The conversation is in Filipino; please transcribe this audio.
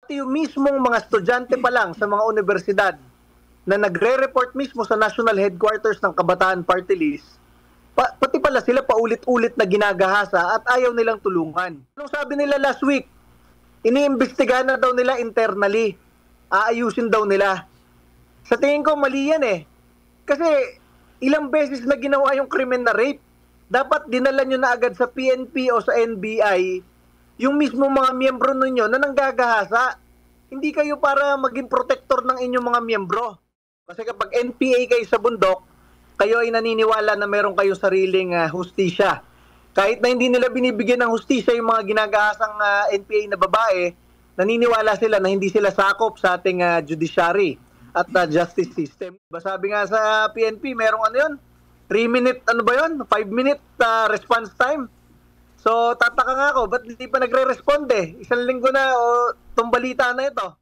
Yung mismong mga estudyante pa lang sa mga universidad na nagre-report mismo sa national headquarters ng Kabataan Party List, pati pala sila paulit-ulit na ginagahasa at ayaw nilang tulungan. Anong sabi nila last week? Iniimbestigahan na daw nila internally. Aayusin daw nila. Sa tingin ko, mali yan eh. Kasi ilang beses na ginawa yung krimen na rape. Dapat dinala nyo na agad sa PNP o sa NBI yung mismo mga miyembro ninyo na nanggagahasa. Hindi kayo para maging protector ng inyong mga miyembro. Kasi kapag NPA kayo sa bundok, kayo ay naniniwala na meron kayong sariling hustisya. Kahit na hindi nila binibigyan ng hustisya yung mga ginagahasang NPA na babae, naniniwala sila na hindi sila sakop sa ating judiciary at justice system. Sabi nga sa PNP, merong ano yun? 3-minute, ano ba yun? 5-minute response time. So, tataka nga ako, ba't hindi pa nagre-responde? Isang linggo na o itong balita na ito.